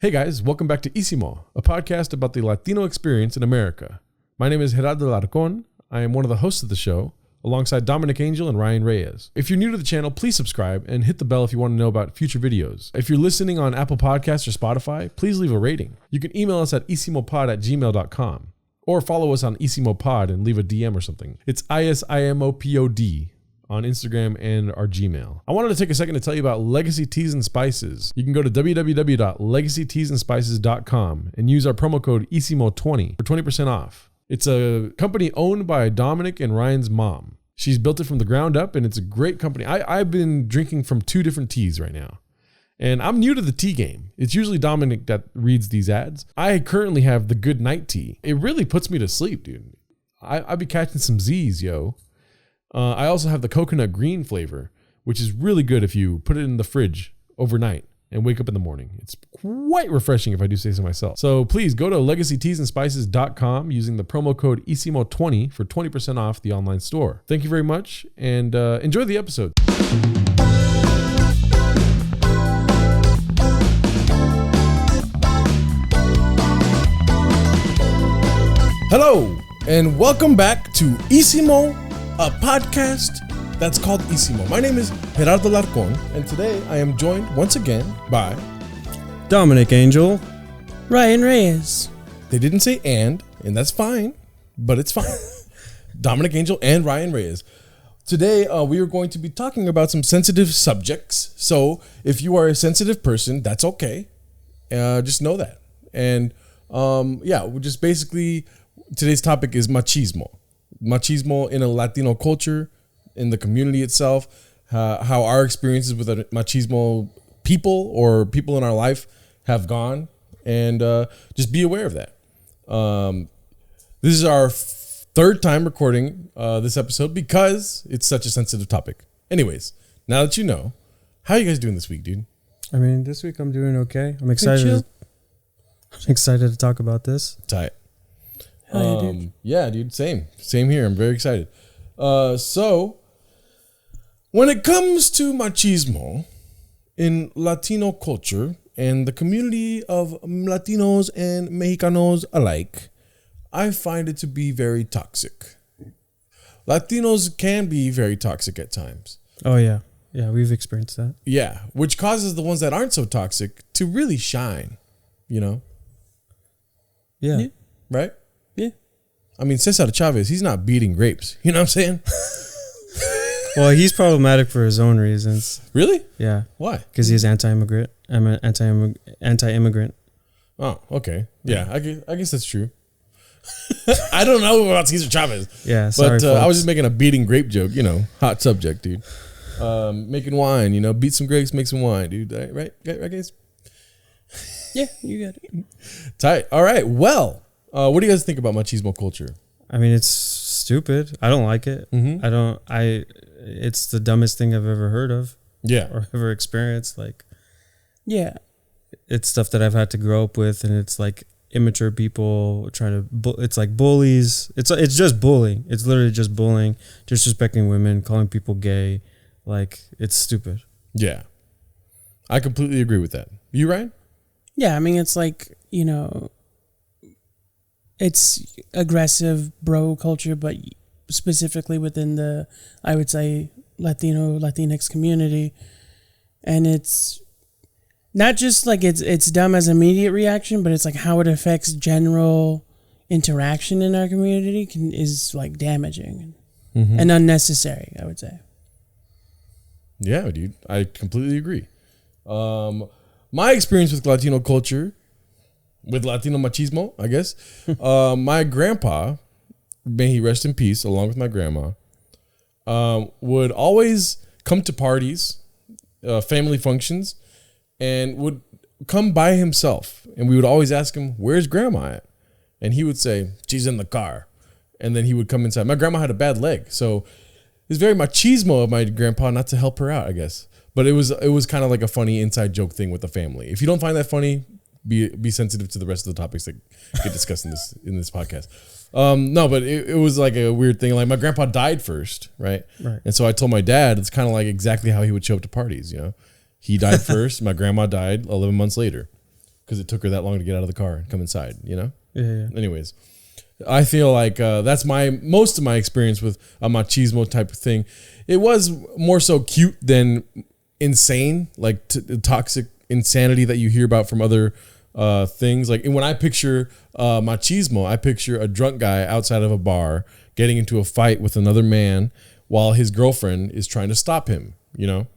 Hey guys, welcome back to Isimo, a podcast about the Latino experience in America. My name is Gerardo Larcon. I am one of the hosts of the show, alongside Dominic Angel and Ryan Reyes. If you're new to the channel, please subscribe and hit the bell if you want to know about future videos. If you're listening on Apple Podcasts or Spotify, please leave a rating. You can email us at isimopod@gmail.com or follow us on isimopod and leave a DM or something. It's ISIMOPOD on Instagram and our Gmail. I wanted to take a second to tell you about Legacy Teas and Spices. You can go to www.legacyteasandspices.com and use our promo code ISIMO20 for 20% off. It's a company owned by Dominic and Ryan's mom. She's built it from the ground up and it's a great company. I've been drinking from 2 different teas right now. And I'm new to the tea game. It's usually Dominic that reads these ads. I currently have the Good Night Tea. It really puts me to sleep, dude. I be catching some Z's, yo. I also have the coconut green flavor, which is really good if you put it in the fridge overnight and wake up in the morning. It's quite refreshing if I do say so myself. So please go to legacyteasandspices.com using the promo code ISIMO20 for 20% off the online store. Thank you very much and enjoy the episode. Hello and welcome back to Isimo, a podcast that's called Isimo. My name is Gerardo Larcon, and today I am joined once again by Dominic Angel, Ryan Reyes. They didn't say and that's fine, but it's fine. Dominic Angel and Ryan Reyes. Today we are going to be talking about some sensitive subjects. So if you are a sensitive person, that's okay. Just know that. And we just basically, today's topic is machismo. Machismo in a Latino culture, in the community itself, how our experiences with machismo people or people in our life have gone, and just be aware of that. This is our third time recording this episode because it's such a sensitive topic. Anyways, now that you know, how are you guys doing this week, dude? I mean, this week I'm doing okay. I'm excited. I'm excited to talk about this. Tight. Dude. Yeah, dude. Same here. I'm very excited. So when it comes to machismo in Latino culture and the community of Latinos and Mexicanos alike, I find it to be very toxic. Latinos can be very toxic at times. Oh yeah. Yeah, we've experienced that. Yeah, which causes the ones that aren't so toxic to really shine, you know? Yeah. Right? Yeah. I mean, Cesar Chavez, he's not beating grapes. You know what I'm saying? Well, he's problematic for his own reasons. Really? Yeah. Why? Because he's anti-immigrant. I'm an anti-immigrant. Oh, okay. Yeah, I guess that's true. I don't know about Cesar Chavez. Yeah, sorry, but I was just making a beating grape joke. You know, hot subject, dude. Making wine. You know, beat some grapes, make some wine, dude. Right, guys. Yeah, you got it. Tight. All right. Well, what do you guys think about machismo culture? I mean, it's stupid. I don't like it. Mm-hmm. It's the dumbest thing I've ever heard of. Yeah. Or ever experienced. Like, yeah. It's stuff that I've had to grow up with, and it's like immature people trying to, it's like bullies. It's just bullying. It's literally just bullying, disrespecting women, calling people gay. Like, it's stupid. Yeah. I completely agree with that. You, Ryan? Yeah, I mean, it's like, you know, it's aggressive bro culture, but specifically within the, I would say, Latinx community. And it's not just like it's dumb as immediate reaction, but it's like how it affects general interaction in our community is like damaging and unnecessary, I would say. Yeah, dude, I completely agree. My experience with Latino culture, with Latino machismo, I guess, my grandpa, may he rest in peace, along with my grandma, would always come to parties, family functions, and would come by himself. And we would always ask him, "Where's grandma at?" And he would say, "She's in the car." And then he would come inside. My grandma had a bad leg, so it's very machismo of my grandpa not to help her out, I guess. But it was kind of like a funny inside joke thing with the family. If you don't find that funny, be sensitive to the rest of the topics that get discussed in this podcast. No, but it was like a weird thing. Like my grandpa died first, right? And so I told my dad it's kind of like exactly how he would show up to parties. You know, he died first. My grandma died 11 months later. because it took her that long to get out of the car and come inside, you know? Yeah. Anyways, I feel like that's most of my experience with a machismo type of thing. It was more so cute than insane, like toxic insanity that you hear about from other things. Like when I picture machismo, I picture a drunk guy outside of a bar getting into a fight with another man while his girlfriend is trying to stop him, you know?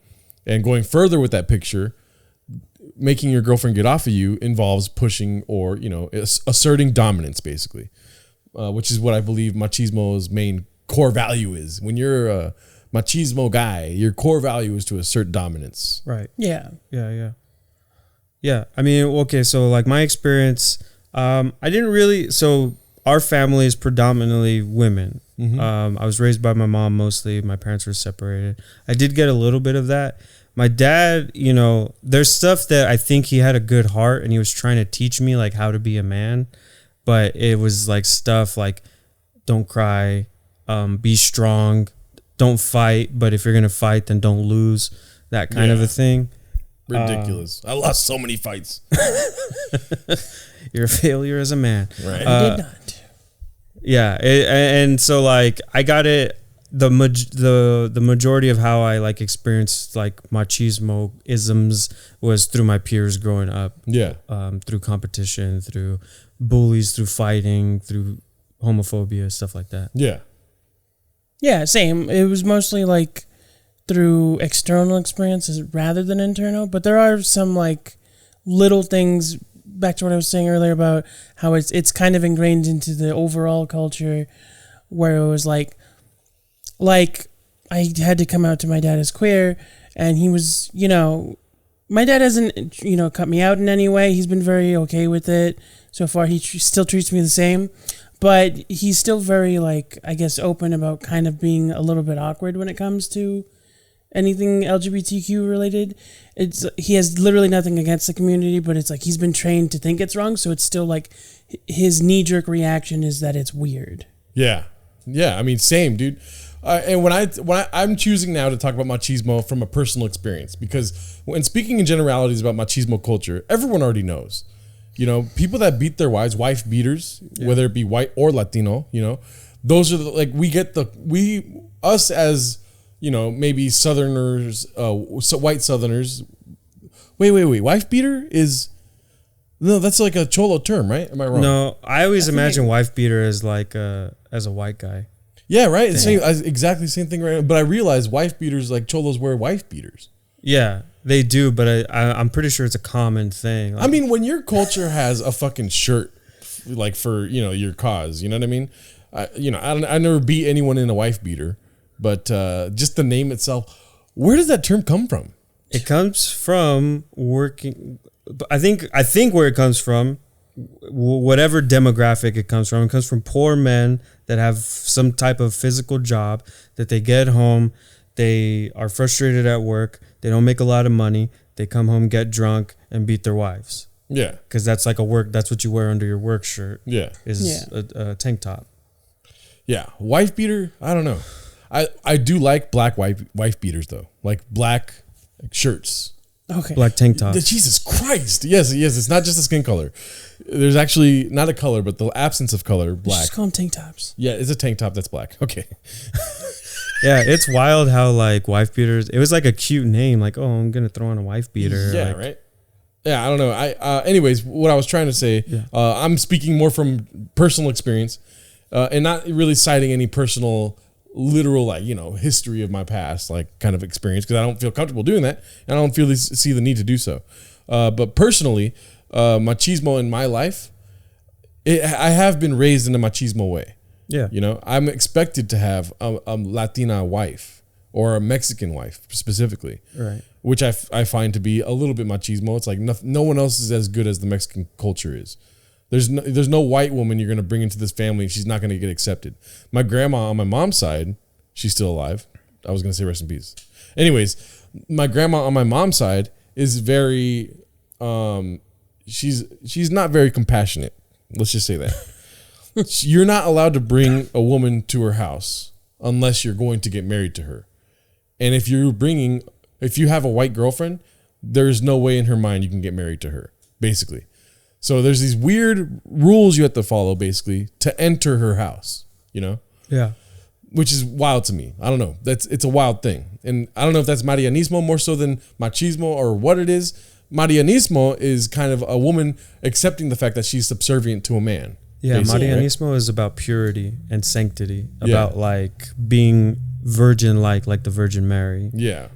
And going further with that picture, making your girlfriend get off of you involves pushing or, you know, asserting dominance, basically, which is what I believe machismo's main core value is. When you're a machismo guy, your core value is to assert dominance. Right. Yeah. Yeah. I mean, okay. So like my experience, I didn't really, so our family is predominantly women. I was raised by my mom mostly. My parents were separated. I did get a little bit of that. My dad, you know, there's stuff that I think he had a good heart and he was trying to teach me like how to be a man, but it was like stuff like don't cry, be strong, don't fight, but if you're going to fight, then don't lose, that kind of a thing. Ridiculous. I lost so many fights. You're a failure as a man. Right. I did not. Yeah, and so like I got it. The majority of how I like experienced like machismo isms was through my peers growing up. Yeah. Through competition, through bullies, through fighting, through homophobia, stuff like that. Yeah. Yeah, same. It was mostly like through external experiences rather than internal, but there are some like little things, back to what I was saying earlier about how it's kind of ingrained into the overall culture, where it was like I had to come out to my dad as queer, and he was, you know, my dad hasn't, you know, cut me out in any way. He's been very okay with it so far. He still treats me the same, but he's still very, like, I guess, open about kind of being a little bit awkward when it comes to anything LGBTQ related. He has literally nothing against the community, but it's like he's been trained to think it's wrong, so it's still like his knee-jerk reaction is that it's weird. Yeah. I mean, same, dude. And when I'm choosing now to talk about machismo from a personal experience, because when speaking in generalities about machismo culture, everyone already knows. You know, people that beat their wives, wife beaters, whether it be white or Latino, you know, those are us as, you know, maybe Southerners, white Southerners. Wait. Wife beater is, no, that's like a cholo term, right? Am I wrong? No, I always imagine wife beater as like as a white guy. Yeah, right. Exactly the same thing, right? But I realize wife beaters, like cholos wear wife beaters. Yeah, they do, but I'm pretty sure it's a common thing. Like, I mean, when your culture has a fucking shirt, like for, you know, your cause, you know what I mean? I never beat anyone in a wife beater, but just the name itself, where does that term come from? it comes from working. I think where it comes from, whatever demographic it comes from poor men that have some type of physical job that they get home, they are frustrated at work, they don't make a lot of money, they come home, get drunk, and beat their wives. Yeah. Because that's like that's what you wear under your work shirt. Yeah. Is a tank top. Yeah. Wife beater, I don't know. I do like black wife beaters though. Like black shirts. Okay. Black tank top. Jesus Christ. Yes. It's not just the skin color. There's actually not a color, but the absence of color, black. Just call them tank tops. Yeah, it's a tank top that's black. Okay. Yeah, it's wild how like wife beaters, it was like a cute name. Like, oh, I'm going to throw on a wife beater. Yeah, like, right. Yeah, I don't know. Anyways, what I was trying to say, I'm speaking more from personal experience and not really citing any personal, literal, like, history of my past, like kind of experience, because I don't feel comfortable doing that. And I don't see the need to do so. But personally, machismo in my life, I have been raised in a machismo way. Yeah. I'm expected to have a Latina wife or a Mexican wife specifically. Right. Which I find to be a little bit machismo. It's like no one else is as good as the Mexican culture is. There's no white woman you're going to bring into this family and she's not going to get accepted. My grandma on my mom's side, she's still alive. I was going to say rest in peace. Anyways, my grandma on my mom's side is very, she's not very compassionate. Let's just say that. You're not allowed to bring a woman to her house unless you're going to get married to her. And if you have a white girlfriend, there's no way in her mind you can get married to her, basically. So there's these weird rules you have to follow basically to enter her house, Yeah. which is wild to me. I don't know. It's a wild thing. And I don't know if that's Marianismo more so than machismo or what it is. Marianismo is kind of a woman accepting the fact that she's subservient to a man. Yeah, Marianismo is about purity and sanctity, about like being virgin like the Virgin Mary. Yeah.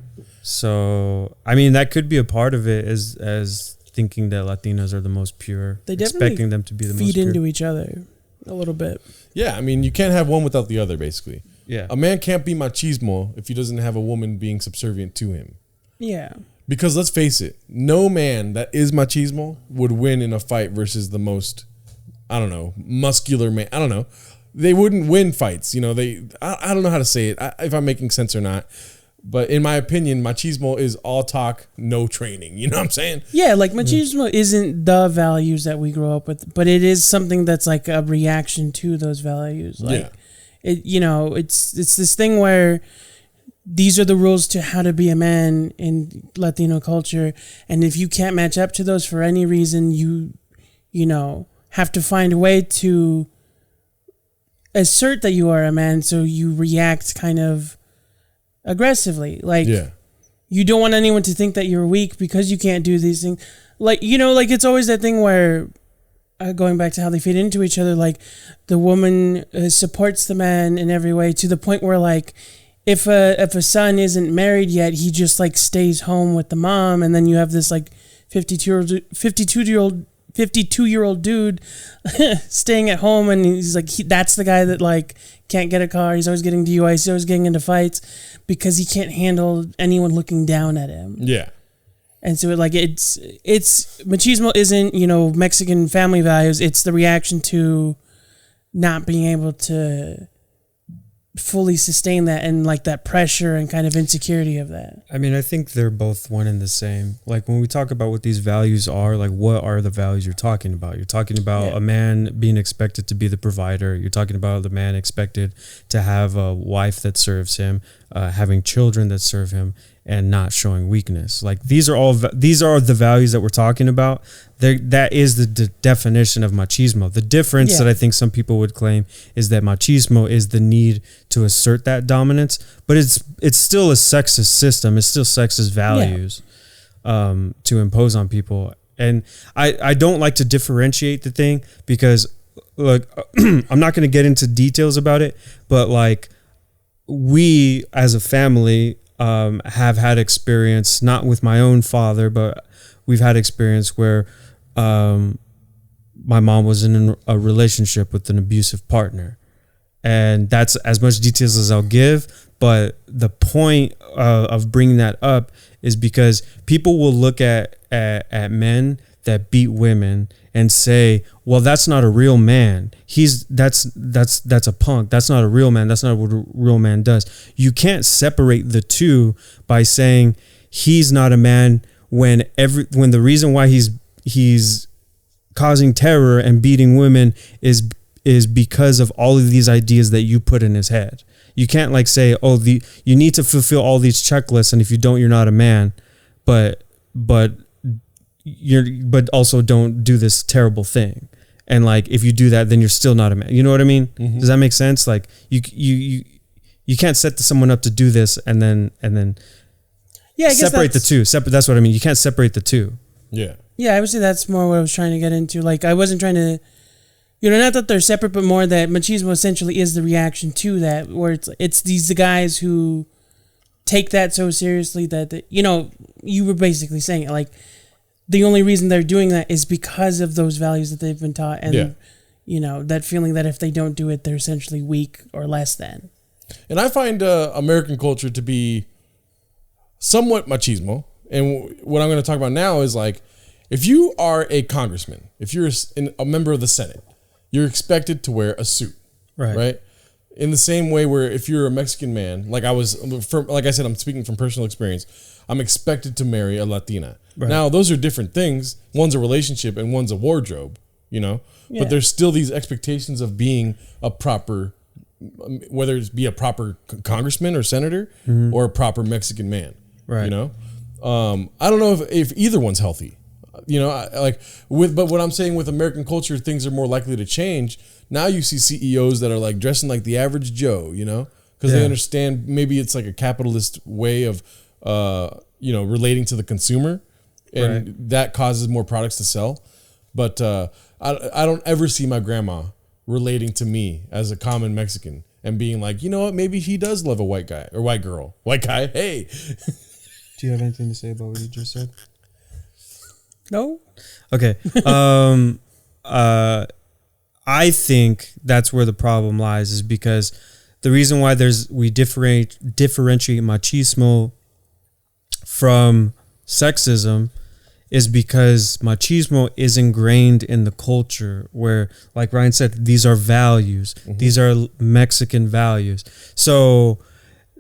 So, I mean, that could be a part of it as thinking that Latinos are the most pure. They definitely expecting them to be the most feed pure. into each other a little bit. Yeah, I mean, you can't have one without the other, basically. Yeah. A man can't be machismo if he doesn't have a woman being subservient to him. Yeah. Because let's face it, no man that is machismo would win in a fight versus the most, I don't know, muscular man. I don't know. They wouldn't win fights. I don't know how to say it, if I'm making sense or not. But in my opinion, machismo is all talk, no training. You know what I'm saying? Yeah, like machismo isn't the values that we grow up with, but it is something that's like a reaction to those values. Like, it's this thing where these are the rules to how to be a man in Latino culture, and if you can't match up to those for any reason, you have to find a way to assert that you are a man. So you react kind of aggressively, like you don't want anyone to think that you're weak because you can't do these things. Like like it's always that thing where going back to how they feed into each other. Like the woman supports the man in every way to the point where like if a son isn't married yet, he just like stays home with the mom, and then you have this like 52-year-old dude staying at home, and he's like that's the guy that like can't get a car. He's always getting DUIs. He's always getting into fights because he can't handle anyone looking down at him. Yeah. And so like it's machismo isn't Mexican family values. It's the reaction to not being able to fully sustain that and like that pressure and kind of insecurity of that. I mean, I think they're both one and the same. Like when we talk about what these values are, like what are the values you're talking about? You're talking about a man being expected to be the provider. You're talking about the man expected to have a wife that serves him, having children that serve him, and not showing weakness. Like these are the values that we're talking about. That is the definition of machismo. The difference that I think some people would claim is that machismo is the need to assert that dominance, but it's still a sexist system. It's still sexist values to impose on people. And I don't like to differentiate the thing because look, I'm not going to get into details about it, but like we as a family have had experience, not with my own father, but we've had experience where my mom was in a relationship with an abusive partner, and that's as much details as I'll give. But the point of bringing that up is because people will look at men that beat women and say, well, that's not a real man. That's a punk. That's not a real man. That's not what a real man does. You can't separate the two by saying he's not a man when the reason why he's causing terror and beating women is because of all of these ideas that you put in his head. You can't like say, oh, you need to fulfill all these checklists, and if you don't, you're not a man. But also don't do this terrible thing. And like if you do that, then you're still not a man. You know what I mean? Mm-hmm. Does that make sense? Like you can't set someone up to do this and then I guess separate the two. That's what I mean. You can't separate the two. Yeah. Yeah, I would say that's more what I was trying to get into. Like I wasn't trying to, not that they're separate, but more that machismo essentially is the reaction to that, where it's the guys who take that so seriously that you were basically saying it, like the only reason they're doing that is because of those values that they've been taught, and that feeling that if they don't do it, they're essentially weak or less than. And I find American culture to be somewhat machismo. And what I'm going to talk about now is like, if you are a congressman, if you're a member of the Senate, you're expected to wear a suit, right? In the same way where if you're a Mexican man, like I said, I'm speaking from personal experience, I'm expected to marry a Latina. Right. Now, those are different things. One's a relationship and one's a wardrobe, but there's still these expectations of being a proper, whether it be a proper congressman or senator or a proper Mexican man, right? I don't know if either one's healthy. But what I'm saying with American culture, things are more likely to change. Now you see CEOs that are like dressing like the average Joe, because they understand maybe it's like a capitalist way of, relating to the consumer, and that causes more products to sell. But I don't ever see my grandma relating to me as a common Mexican and being like, you know what, maybe he does love a white guy or white girl. White guy, hey. Do you have anything to say about what you just said? No. Okay. I think that's where the problem lies, is because the reason why we differentiate machismo from sexism is because machismo is ingrained in the culture where, like Ryan said, these are values. Mm-hmm. These are Mexican values. So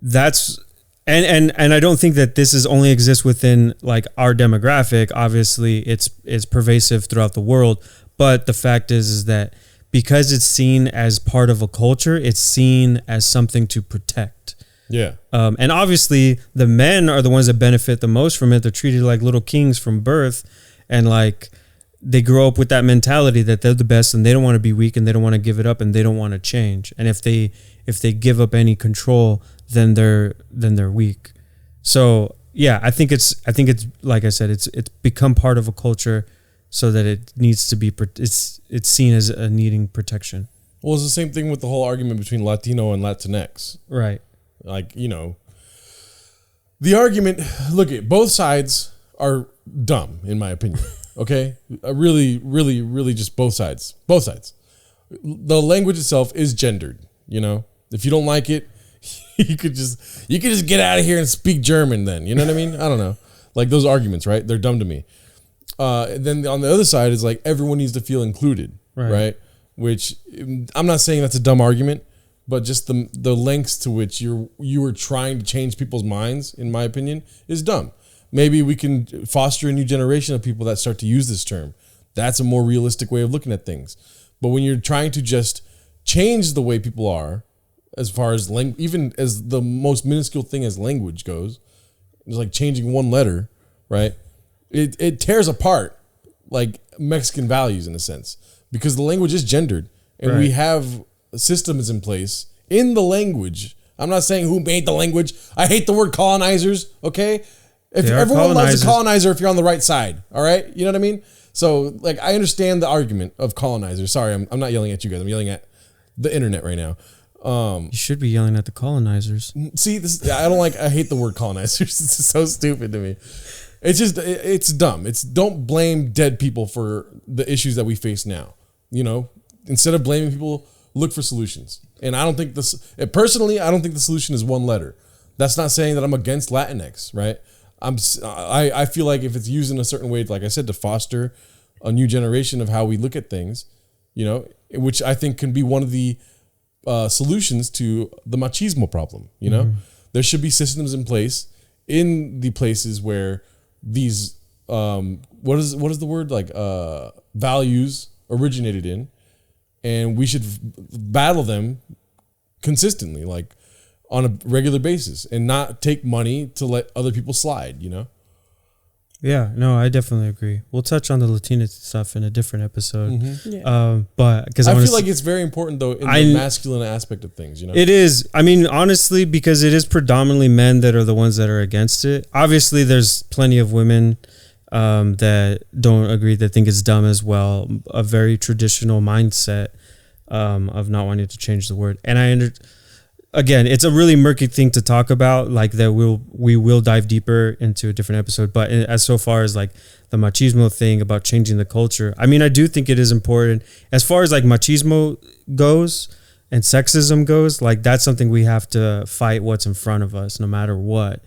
that's and I don't think that this is only exists within like our demographic. Obviously, it's pervasive throughout the world. But the fact is that because it's seen as part of a culture, it's seen as something to protect. Yeah. And obviously the men are the ones that benefit the most from it. They're treated like little kings from birth, and like they grow up with that mentality that they're the best and they don't want to be weak and they don't want to give it up and they don't want to change. And if they give up any control, then they're weak. So yeah, I think it's like I said, it's become part of a culture so that it needs to be, it's seen as a needing protection. Well, it's the same thing with the whole argument between Latino and Latinx. Right. Like, the argument, look, at both sides are dumb, in my opinion. Okay? Really, really, really just both sides. Both sides. The language itself is gendered, If you don't like it, you could just get out of here and speak German then. You know what I mean? I don't know. Like those arguments, right? They're dumb to me. Then on the other side is like everyone needs to feel included, right? Which I'm not saying that's a dumb argument, but just the lengths to which you are trying to change people's minds, in my opinion, is dumb. Maybe we can foster a new generation of people that start to use this term. That's a more realistic way of looking at things. But when you're trying to just change the way people are, as far as even as the most minuscule thing as language goes, it's like changing one letter, right? It tears apart like Mexican values in a sense, because the language is gendered and we have systems in place in the language. I'm not saying who made the language. I hate the word colonizers. Okay. If everyone loves a colonizer, if you're on the right side, all right. You know what I mean? So like, I understand the argument of colonizers. Sorry. I'm not yelling at you guys. I'm yelling at the internet right now. You should be yelling at the colonizers. See, I hate the word colonizers. It's so stupid to me. It's just, it's dumb. Don't blame dead people for the issues that we face now. Instead of blaming people, look for solutions. And I don't think personally, I don't think the solution is one letter. That's not saying that I'm against Latinx, right? I feel like if it's used in a certain way, like I said, to foster a new generation of how we look at things, which I think can be one of the solutions to the machismo problem. There should be systems in place in the places where these what is the word, like values originated in, and we should battle them consistently, like on a regular basis, and not take money to let other people slide. Yeah, no, I definitely agree. We'll touch on the Latina stuff in a different episode. Mm-hmm. Yeah. But because I feel like it's very important though in the masculine aspect of things. It is. I mean, honestly, because it is predominantly men that are the ones that are against it. Obviously, there's plenty of women that don't agree, that think it's dumb as well. A very traditional mindset of not wanting to change the word. And again, it's a really murky thing to talk about, like that we will dive deeper into a different episode. But as so far as like the machismo thing about changing the culture, I mean, I do think it is important as far as like machismo goes and sexism goes. Like that's something we have to fight what's in front of us no matter what.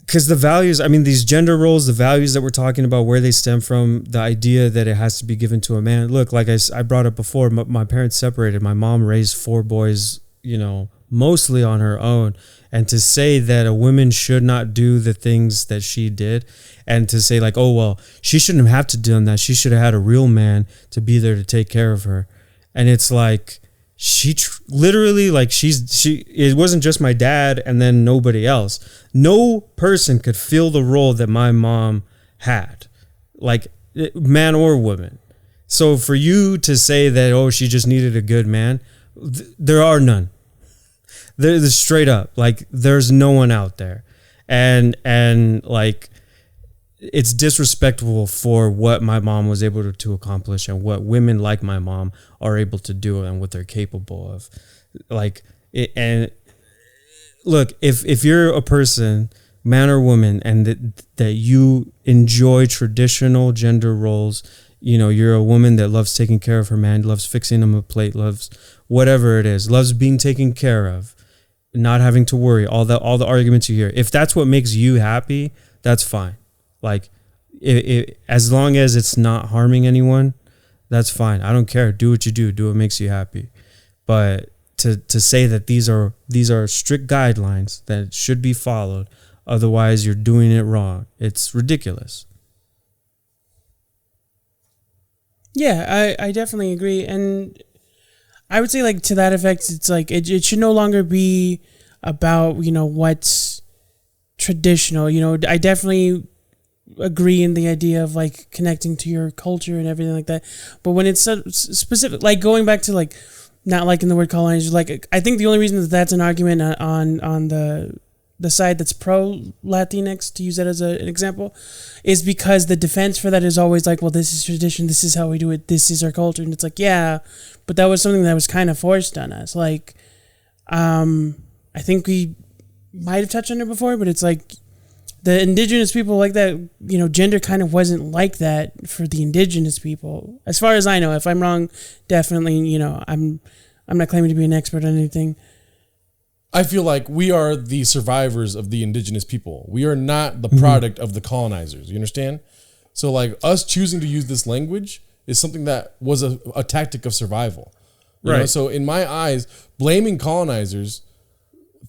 Because the values, I mean, these gender roles, the values that we're talking about, where they stem from, the idea that it has to be given to a man. Look, like I brought up before, my parents separated. My mom raised 4 boys, mostly on her own. And to say that a woman should not do the things that she did, and to say like, oh, well, she shouldn't have to done that. She should have had a real man to be there to take care of her. And it's like, literally, like, it wasn't just my dad and then nobody else. No person could fill the role that my mom had, like, man or woman. So for you to say that, oh, she just needed a good man, there are none. They're straight up, like, there's no one out there. And like, it's disrespectful for what my mom was able to accomplish and what women like my mom are able to do and what they're capable of. Like, and look, if you're a person, man or woman, and that you enjoy traditional gender roles, you know, you're a woman that loves taking care of her man, loves fixing him a plate, loves whatever it is, loves being taken care of, not having to worry, all the arguments you hear. If that's what makes you happy, that's fine. Like, as long as it's not harming anyone, that's fine. I don't care. Do what you do. Do what makes you happy. But to say that these are strict guidelines that should be followed, otherwise you're doing it wrong, it's ridiculous. Yeah, I definitely agree. And I would say, like, to that effect, it's like it should no longer be about, you know, what's traditional. You know, I definitely agree in the idea of, like, connecting to your culture and everything like that. But when it's so specific, like, going back to, like, not liking the word colonizer, like, I think the only reason that that's an argument on the side that's pro Latinx, to use that as an example, is because the defense for that is always like, well, this is tradition, this is how we do it, this is our culture. And it's like, yeah, but that was something that was kind of forced on us. Like, I think we might have touched on it before, but it's like, the indigenous people, like, that, you know, gender kind of wasn't like that for the indigenous people, as far as I know. If I'm wrong, definitely, you know, I'm not claiming to be an expert on anything. I feel like we are the survivors of the indigenous people. We are not the product of the colonizers. You understand? So, like, us choosing to use this language is something that was a tactic of survival. You know? So in my eyes, blaming colonizers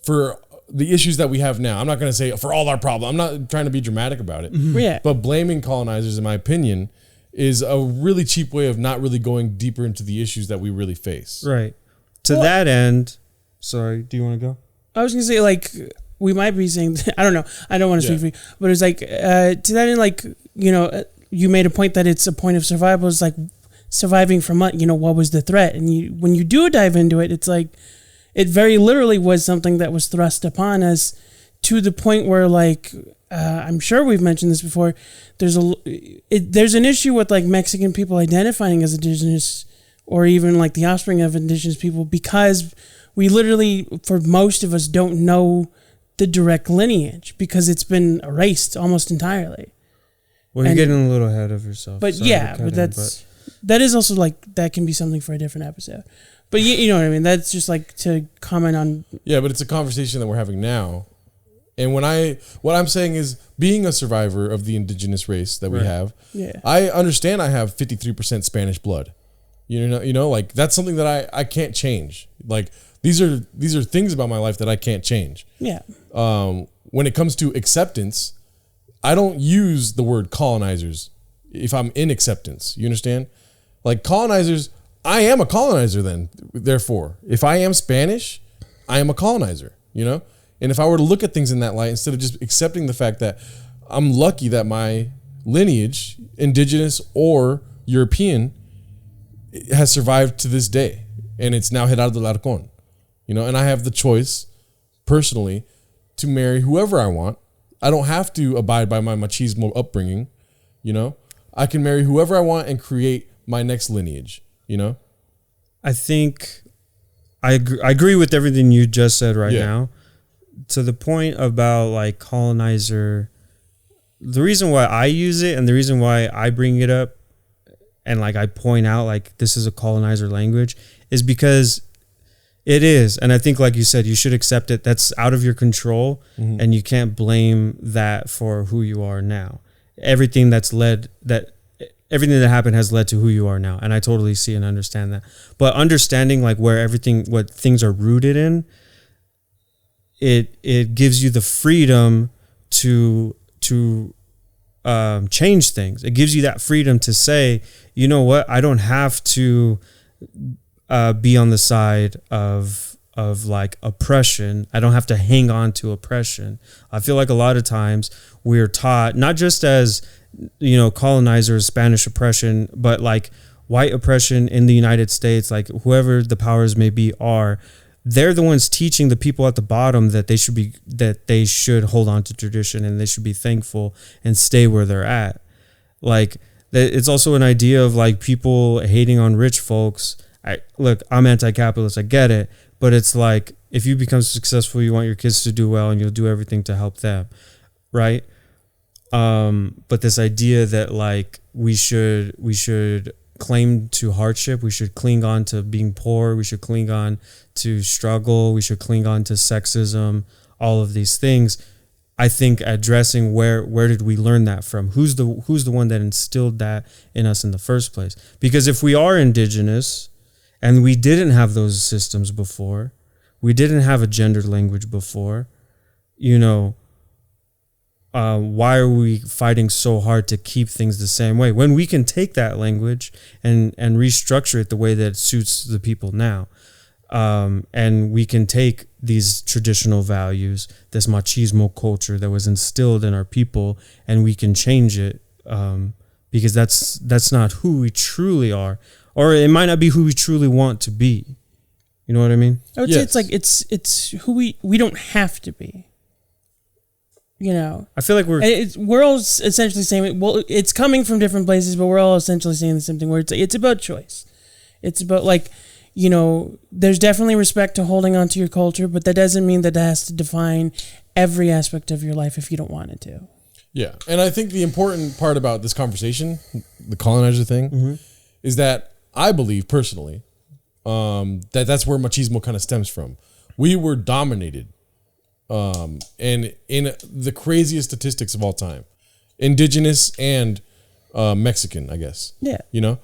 for the issues that we have now, I'm not going to say for all our problems. I'm not trying to be dramatic about it. Yeah. But blaming colonizers, in my opinion, is a really cheap way of not really going deeper into the issues that we really face. Right. To that end, sorry, do you want to go? I was going to say, like, we might be saying, I don't know, I don't want to speak for you, but it's like, to that end, like, you know, you made a point that it's a point of survival. It's like surviving from, you know, what was the threat? And when you do dive into it, it's like, it very literally was something that was thrust upon us, to the point where, like, I'm sure we've mentioned this before, there's an issue with, like, Mexican people identifying as indigenous, or even, like, the offspring of indigenous people, because we literally, for most of us, don't know the direct lineage, because it's been erased almost entirely. Well, you're getting a little ahead of yourself. But yeah, but that is also, like, that can be something for a different episode. But you know what I mean? That's just, like, to comment on. Yeah, but it's a conversation that we're having now. And what I'm saying is, being a survivor of the indigenous race that we have, I understand I have 53% Spanish blood. You know, like, that's something that I can't change. Like, these are things about my life that I can't change. Yeah. When it comes to acceptance, I don't use the word colonizers if I'm in acceptance. You understand? Like, colonizers, I am a colonizer then. Therefore, if I am Spanish, I am a colonizer, you know? And if I were to look at things in that light, instead of just accepting the fact that I'm lucky that my lineage, indigenous or European, has survived to this day, and it's now Gerardo Larcon, you know, and I have the choice personally to marry whoever I want. I don't have to abide by my machismo upbringing, you know. I can marry whoever I want and create my next lineage, you know. I think I agree with everything you just said right now. To the point about, like, colonizer, the reason why I use it and the reason why I bring it up and, like, I point out, like, this is a colonizer language is because it is. And I think, like you said, you should accept it. That's out of your control, and you can't blame that for who you are now. Everything that happened has led to who you are now. And I totally see and understand that. But understanding, like, what things are rooted in, it gives you the freedom to change things. It gives you that freedom to say, you know what, I don't have to be on the side of like oppression. I don't have to hang on to oppression. I feel like a lot of times we're taught, not just as, you know, colonizers, Spanish oppression, but like white oppression in the United States, like whoever the powers may be they're the ones teaching the people at the bottom that they should hold on to tradition and they should be thankful and stay where they're at. Like, it's also an idea of like people hating on rich folks. Look, I'm anti-capitalist, I get it, but it's like, if you become successful, you want your kids to do well and you'll do everything to help them, right? But this idea that like we should claim to hardship, we should cling on to being poor, we should cling on to struggle, we should cling on to sexism, all of these things. I think addressing where did we learn that from? Who's the one that instilled that in us in the first place? Because if we are indigenous and we didn't have those systems before, we didn't have a gendered language before, you know, why are we fighting so hard to keep things the same way when we can take that language and restructure it the way that suits the people now? And we can take these traditional values, this machismo culture that was instilled in our people, and we can change it, because that's not who we truly are, or it might not be who we truly want to be. You know what I mean? I would say it's like it's who we don't have to be. You know, I feel like we're all essentially saying, well, it's coming from different places, but we're all essentially saying the same thing. Where it's about choice. It's about like, you know, there's definitely respect to holding on to your culture, but that doesn't mean that has to define every aspect of your life if you don't want it to. Yeah, and I think the important part about this conversation, the colonizer thing, is that I believe personally that's where machismo kind of stems from. We were dominated. And in the craziest statistics of all time, indigenous and Mexican, I guess. Yeah. You know,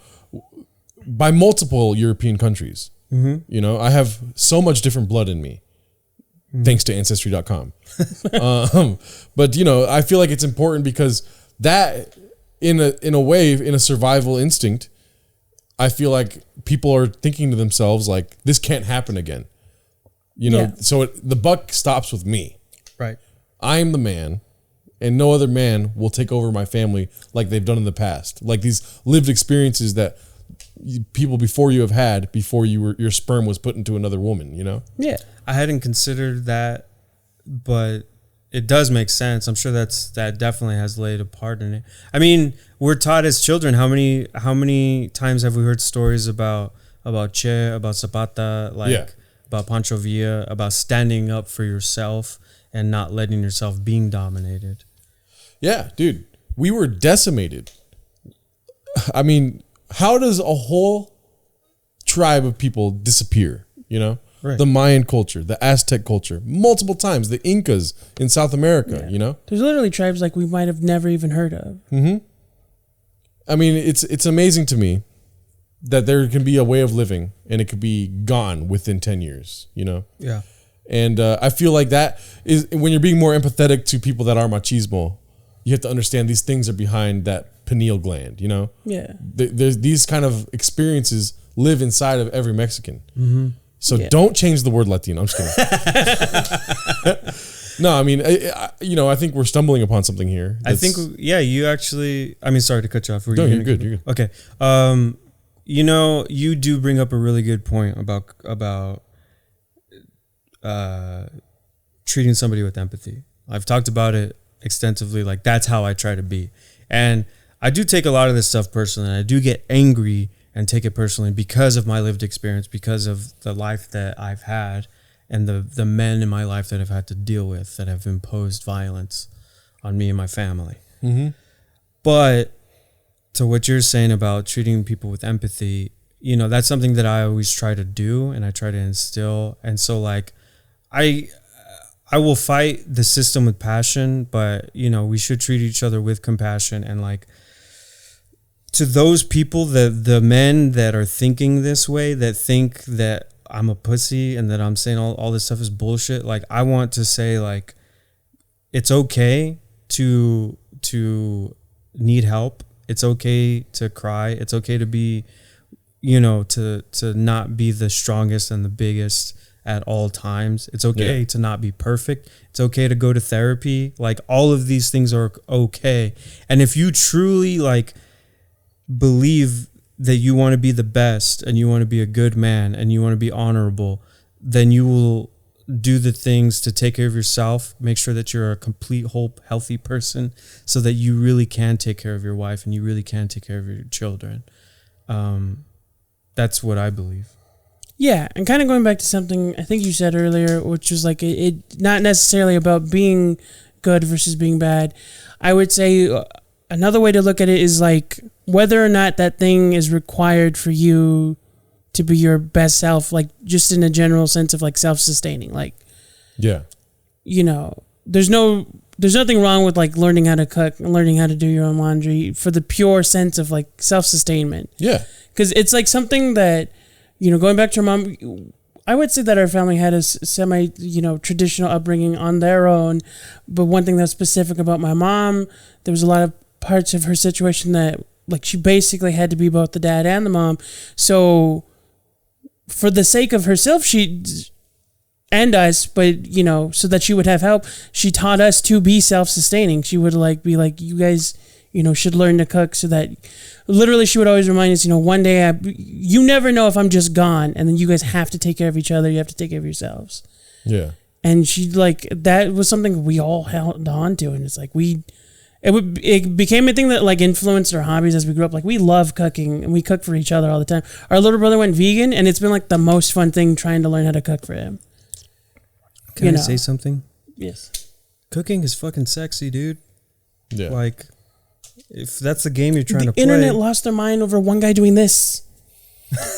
by multiple European countries. You know, I have so much different blood in me, thanks to Ancestry.com. But, you know, I feel like it's important because that, in a way, in a survival instinct, I feel like people are thinking to themselves, like, this can't happen again. You know, so the buck stops with me. Right. I'm the man, and no other man will take over my family like they've done in the past. Like these lived experiences that people before you have had before your sperm was put into another woman. You know. Yeah. I hadn't considered that, but it does make sense. I'm sure that definitely has laid a part in it. I mean, we're taught as children. How many times have we heard stories about Che, about Zapata, about Pancho Villa, about standing up for yourself and not letting yourself being dominated? Yeah, dude, we were decimated. I mean, how does a whole tribe of people disappear? You know, right. The Mayan culture, the Aztec culture, multiple times, the Incas in South America, you know? There's literally tribes like we might have never even heard of. I mean, it's amazing to me that there can be a way of living and it could be gone within 10 years, you know? Yeah. And I feel like that is when you're being more empathetic to people that are machismo, you have to understand these things are behind that pineal gland, you know? Yeah. There's these kind of experiences live inside of every Mexican. So don't change the word Latino. I'm just kidding. No, I mean, I think we're stumbling upon something here. I think, you actually, I mean, sorry to cut you off. No, you're good. You're good. Okay. You know, you do bring up a really good point about treating somebody with empathy. I've talked about it extensively. Like, that's how I try to be. And I do take a lot of this stuff personally. And I do get angry and take it personally because of my lived experience, because of the life that I've had and the men in my life that I've had to deal with that have imposed violence on me and my family. But to what you're saying about treating people with empathy, you know, that's something that I always try to do and I try to instill. And so, like, I will fight the system with passion, but, you know, we should treat each other with compassion. And, like, to those people, the men that are thinking this way, that think that I'm a pussy and that I'm saying all this stuff is bullshit, like, I want to say, like, it's okay to need help. It's okay to cry. It's okay to be, to not be the strongest and the biggest at all times. It's okay to not be perfect. It's okay to go to therapy. Like, all of these things are okay. And if you truly like believe that you want to be the best and you want to be a good man and you want to be honorable, then you will do the things to take care of yourself, make sure that you're a complete, whole, healthy person, so that you really can take care of your wife and you really can take care of your children. That's what I believe. Yeah, and kind of going back to something I think you said earlier, which was like it not necessarily about being good versus being bad. I would say another way to look at it is like whether or not that thing is required for you to be your best self, like just in a general sense of like self-sustaining. Like, yeah, there's nothing wrong with like learning how to cook and learning how to do your own laundry for the pure sense of like self-sustainment. Yeah, because it's like something that, going back to your mom, I would say that our family had a semi, traditional upbringing on their own. But one thing that's specific about my mom, there was a lot of parts of her situation that like she basically had to be both the dad and the mom. So for the sake of herself, and us, but so that she would have help, she taught us to be self-sustaining. She would be like, you guys, should learn to cook, so that literally she would always remind us, one day you never know if I'm just gone, and then you guys have to take care of each other. You have to take care of yourselves. Yeah. And she that was something we all held on to. And it's like, it became a thing that like influenced our hobbies as we grew up. Like, we love cooking and we cook for each other all the time. Our little brother went vegan, and it's been like the most fun thing trying to learn how to cook for him. Can I say something? Yes. Cooking is fucking sexy, dude. Yeah. Like, if that's the game you're trying to play. The internet lost their mind over one guy doing this.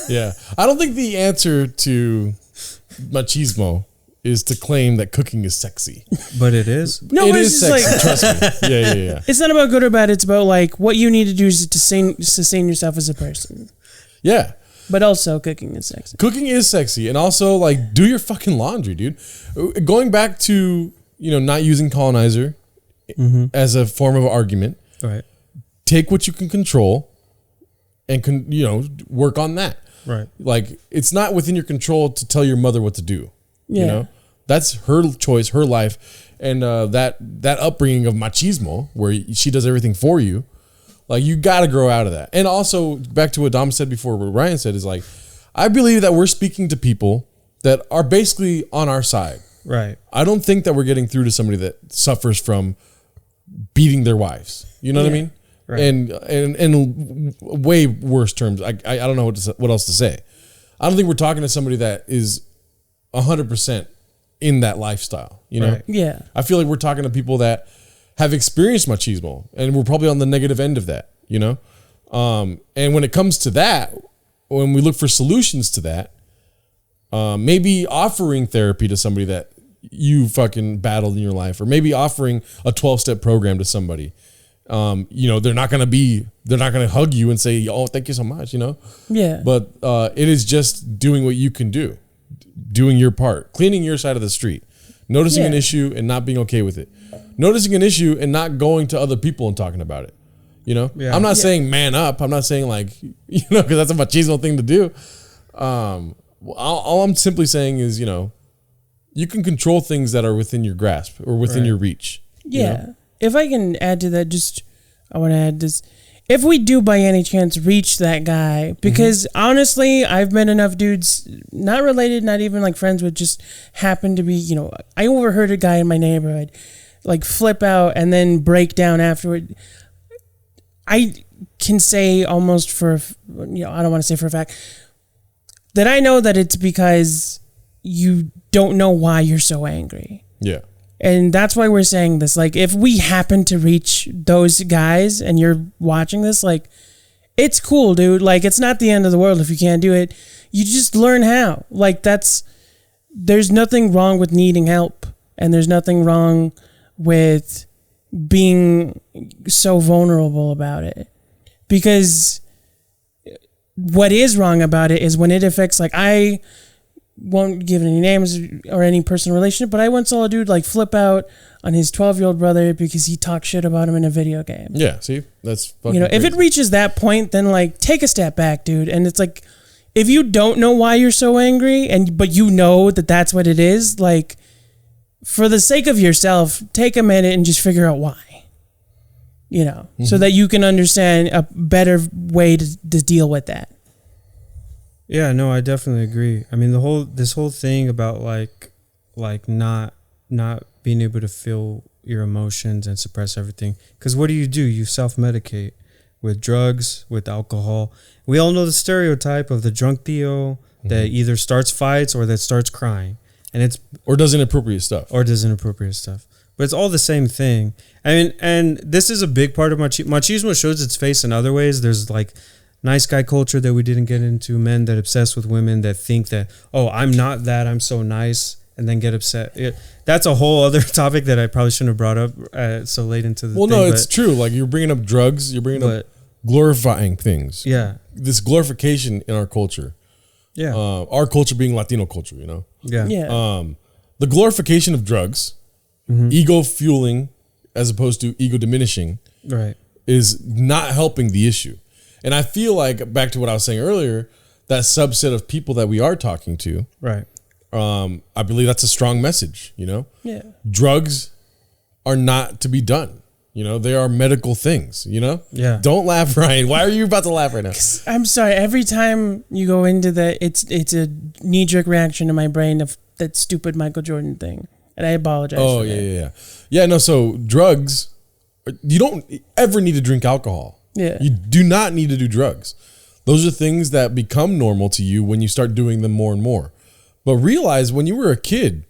Yeah. I don't think the answer to machismo is to claim that cooking is sexy. But it is. No, it it's is just sexy. Trust me. Yeah. It's not about good or bad. It's about like what you need to do is to sustain yourself as a person. Yeah. But also, cooking is sexy. Cooking is sexy. And also, like, do your fucking laundry, dude. Going back to, not using colonizer as a form of argument. Right. Take what you can control and, work on that. Right. Like, it's not within your control to tell your mother what to do. Yeah. That's her choice, her life. And that upbringing of machismo, where she does everything for you, like, you got to grow out of that. And also, back to what Dom said before, what Ryan said is like, I believe that we're speaking to people that are basically on our side. Right. I don't think that we're getting through to somebody that suffers from beating their wives. You know what I mean? Right. And in way worse terms. I don't know what else to say. I don't think we're talking to somebody that is 100% in that lifestyle. Right. Yeah. I feel like we're talking to people that have experienced machismo, and we're probably on the negative end of that, And when it comes to that, when we look for solutions to that, maybe offering therapy to somebody that you fucking battled in your life, or maybe offering a 12-step program to somebody. They're not gonna hug you and say, "Oh, thank you so much," Yeah. But it is just doing what you can do, doing your part, cleaning your side of the street, noticing an issue and not being okay with it, noticing an issue and not going to other people and talking about it. Yeah. I'm not saying man up. I'm not saying like, because that's a machismo thing to do. All I'm simply saying is, you can control things that are within your grasp or within your reach. Yeah. If I can add to that, I want to add this. If we do by any chance reach that guy, because honestly, I've met enough dudes, not related, not even like friends, but just happen to be, I overheard a guy in my neighborhood like flip out and then break down afterward. I can say almost for, I don't want to say for a fact, that I know that it's because you don't know why you're so angry. Yeah. And that's why we're saying this. Like, if we happen to reach those guys and you're watching this, like, it's cool, dude. Like, it's not the end of the world if you can't do it. You just learn how. Like, there's nothing wrong with needing help. And there's nothing wrong with being so vulnerable about it. Because what is wrong about it is when it affects, like, I won't give any names or any personal relationship, but I once saw a dude like flip out on his 12-year-old brother because he talked shit about him in a video game. Yeah, see? That's fucking if crazy. it reaches that point, then like take a step back, dude. And it's like if you don't know why you're so angry, but you know that that's what it is, like, for the sake of yourself, take a minute and just figure out why. You know, so that you can understand a better way to deal with that. Yeah, no, I definitely agree. I mean, this whole thing about like not being able to feel your emotions and suppress everything. Because what do? You self-medicate with drugs, with alcohol. We all know the stereotype of the drunk Theo that either starts fights or that starts crying, or does inappropriate stuff. But it's all the same thing. I mean, and this is a big part of machismo. Shows its face in other ways. There's like nice guy culture that we didn't get into. Men that obsess with women that think that, oh, I'm not that, I'm so nice, and then get upset. That's a whole other topic that I probably shouldn't have brought up so late into the thing. Well, no, it's true. Like, you're bringing up drugs. You're bringing up glorifying things. Yeah. This glorification in our culture. Yeah. Our culture being Latino culture, you know? Yeah. Yeah. The glorification of drugs, ego fueling as opposed to ego diminishing, right, is not helping the issue. And I feel like, back to what I was saying earlier, that subset of people that we are talking to, right, I believe that's a strong message, you know? Yeah. Drugs are not to be done. You know, they are medical things, you know? Yeah. Don't laugh, Ryan. Why are you about to laugh right now? I'm sorry. Every time you go into that, it's a knee-jerk reaction in my brain of that stupid Michael Jordan thing. And I apologize for that. Yeah. Yeah, no, so drugs, you don't ever need to drink alcohol. Yeah. You do not need to do drugs. Those are things that become normal to you when you start doing them more and more. But realize, when you were a kid,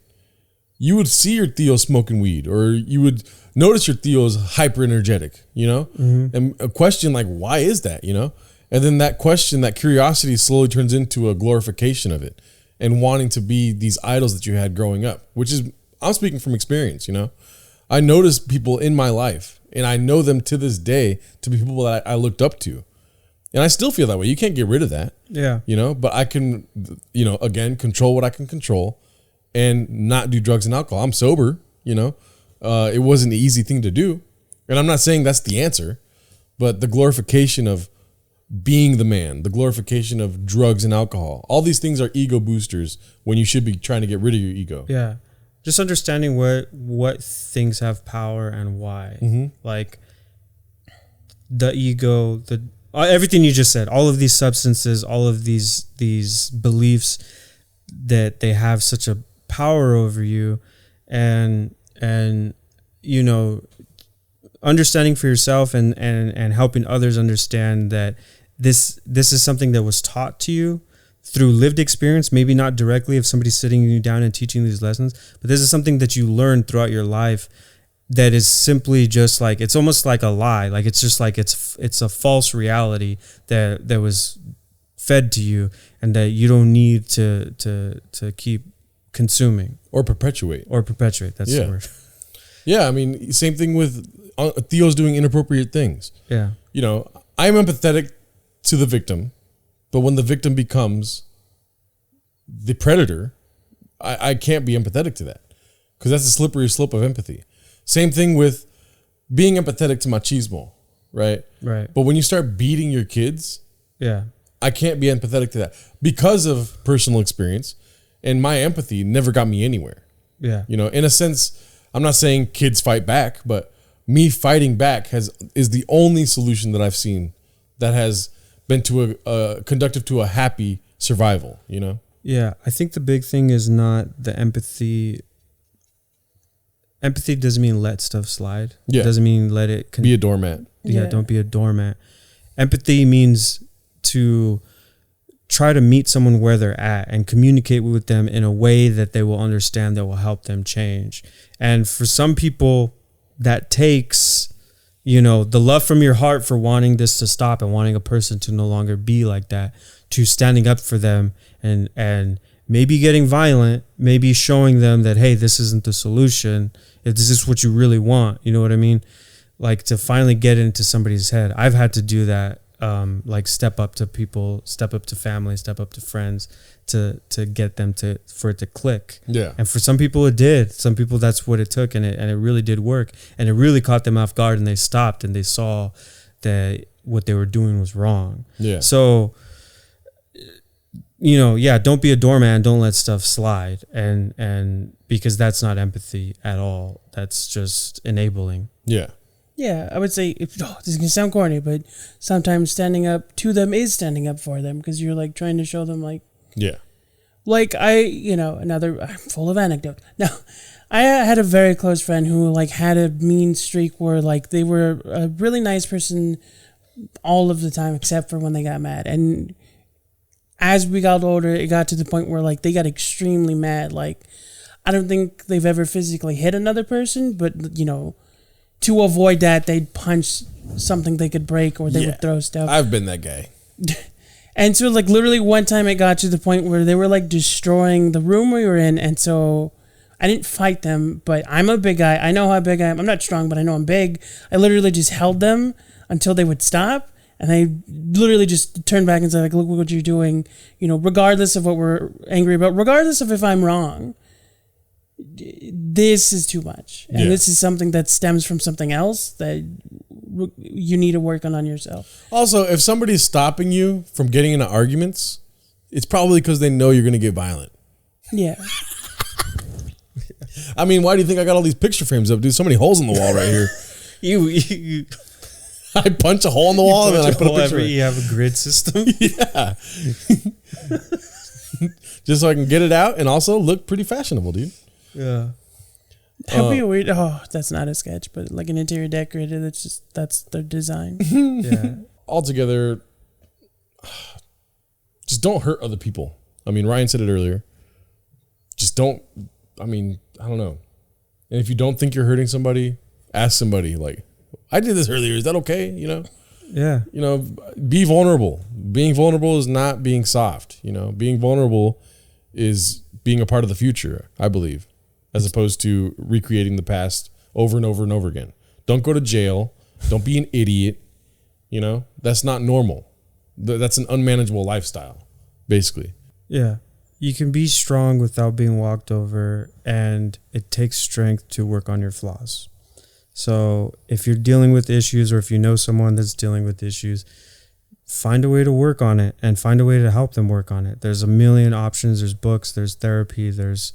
you would see your Theo smoking weed, or you would notice your Theo's hyper energetic, you know? And a question like, why is that, you know? And then that question, that curiosity slowly turns into a glorification of it and wanting to be these idols that you had growing up, which is, I'm speaking from experience, you know? I noticed people in my life, and I know them to this day to be people that I looked up to. And I still feel that way. You can't get rid of that. Yeah. You know, but I can, you know, again, control what I can control and not do drugs and alcohol. I'm sober, you know. It wasn't an easy thing to do. And I'm not saying that's the answer, but the glorification of being the man, the glorification of drugs and alcohol, all these things are ego boosters when you should be trying to get rid of your ego. Yeah. Just understanding what things have power and why. Like the ego, everything you just said, all of these substances, all of these beliefs that they have such a power over you, and you know, understanding for yourself and helping others understand that this is something that was taught to you through lived experience, maybe not directly if somebody's sitting you down and teaching these lessons, but this is something that you learned throughout your life that is simply just like, it's almost like a lie. Like, it's just like, it's a false reality that was fed to you, and that you don't need to keep consuming Or perpetuate. That's the word. Yeah, I mean, same thing with Theo's doing inappropriate things. Yeah. You know, I'm empathetic to the victim, but when the victim becomes the predator, I can't be empathetic to that, because that's a slippery slope of empathy. Same thing with being empathetic to machismo, right? Right. But when you start beating your kids, Yeah. I can't be empathetic to that because of personal experience, and my empathy never got me anywhere. Yeah. You know, in a sense, I'm not saying kids fight back, but me fighting back is the only solution that I've seen that has been conductive to a happy survival, you know? Yeah. I think the big thing is not the empathy. Empathy doesn't mean let stuff slide. Yeah. It doesn't mean let it Be a doormat. Yeah, Yeah. don't be a doormat. Empathy means to try to meet someone where they're at and communicate with them in a way that they will understand, that will help them change. And for some people, that takes, you know, the love from your heart for wanting this to stop and wanting a person to no longer be like that, to standing up for them and maybe getting violent, maybe showing them that, hey, this isn't the solution. If this is what you really want, you know what I mean? Like, to finally get into somebody's head. I've had to do that. Like, step up to people, step up to family, step up to friends to get them for it to click. Yeah. And for some people it did. Some people that's what it took, and it really did work. And it really caught them off guard, and they stopped and they saw that what they were doing was wrong. Yeah. So don't be a doorman. Don't let stuff slide. And because that's not empathy at all. That's just enabling. Yeah. Yeah, I would say, this is going to sound corny, but sometimes standing up to them is standing up for them because you're like trying to show them like. Yeah. Like I'm full of anecdote. Now, I had a very close friend who like had a mean streak where like they were a really nice person all of the time except for when they got mad. And as we got older, it got to the point where like they got extremely mad. Like I don't think they've ever physically hit another person, but to avoid that, they'd punch something they could break or they would throw stuff. I've been that guy. And so, like, literally one time it got to the point where they were, like, destroying the room we were in. And so I didn't fight them, but I'm a big guy. I know how big I am. I'm not strong, but I know I'm big. I literally just held them until they would stop. And I literally just turned back and said, like, look what you're doing, regardless of what we're angry about, regardless of if I'm wrong. This is too much. And this is something that stems from something else that you need to work on yourself. Also, if somebody's stopping you from getting into arguments, it's probably because they know you're going to get violent. Yeah. I mean, why do you think I got all these picture frames up, dude? So many holes in the wall right here. You I punch a hole in the wall and then I put a picture. You have a grid system. Yeah. Just so I can get it out and also look pretty fashionable, dude. Yeah. That'd be weird. Oh, that's not a sketch, but like an interior decorator, that's their design. Yeah. Altogether, just don't hurt other people. I mean, Ryan said it earlier. Just don't, I don't know. And if you don't think you're hurting somebody, ask somebody, like, I did this earlier. Is that okay? Yeah. Be vulnerable. Being vulnerable is not being soft. Being vulnerable is being a part of the future, I believe, as opposed to recreating the past over and over and over again. Don't go to jail. Don't be an idiot. That's not normal. That's an unmanageable lifestyle, basically. Yeah. You can be strong without being walked over, and it takes strength to work on your flaws. So if you're dealing with issues, or if you know someone that's dealing with issues, find a way to work on it and find a way to help them work on it. There's a million options. There's books, there's therapy, there's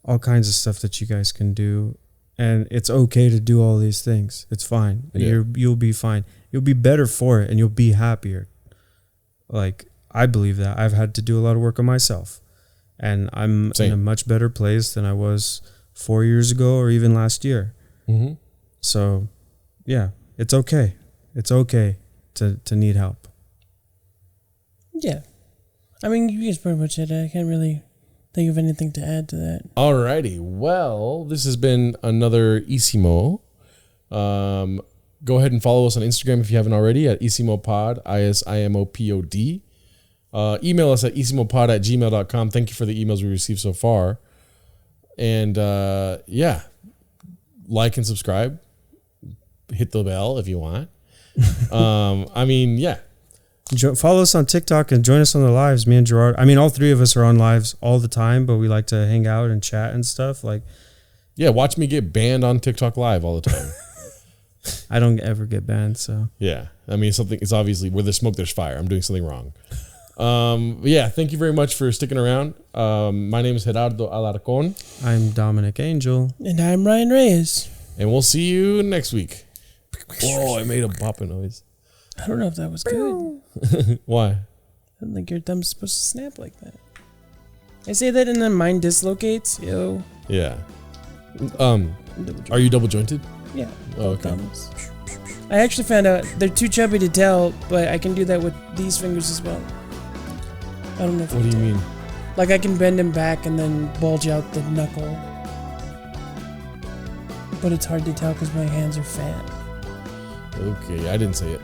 all kinds of stuff that you guys can do. And it's okay to do all these things. It's fine. Yeah. You'll be fine. You'll be better for it and you'll be happier. Like, I believe that. I've had to do a lot of work on myself. And I'm in a much better place than I was 4 years ago or even last year. Mm-hmm. So, yeah, it's okay. It's okay to need help. Yeah. You guys pretty much said it. I can't really think of anything to add to that. Alrighty. Well, this has been another Isimo. Go ahead and follow us on Instagram if you haven't already at IsimoPod, ISIMOPOD. Email us at isimopod@gmail.com. Thank you for the emails we received so far. And like and subscribe. Hit the bell if you want. Follow us on TikTok and join us on the lives. Me and Gerard. All three of us are on lives all the time, but we like to hang out and chat and stuff. Watch me get banned on TikTok live all the time. I don't ever get banned, so. Yeah. It's obviously where there's smoke, there's fire. I'm doing something wrong. Thank you very much for sticking around. My name is Gerardo Alarcon. I'm Dominic Angel. And I'm Ryan Reyes. And we'll see you next week. Whoa, I made a popping noise. I don't know if that was good. Why? I don't think your thumb's supposed to snap like that. I say that and then mine dislocates. Yo. Yeah. Are you double jointed? Yeah. Oh, okay. Thumbs. I actually found out they're too chubby to tell, but I can do that with these fingers as well. I don't know if What do you mean? Like I can bend them back and then bulge out the knuckle. But it's hard to tell because my hands are fat. Okay, I didn't say it.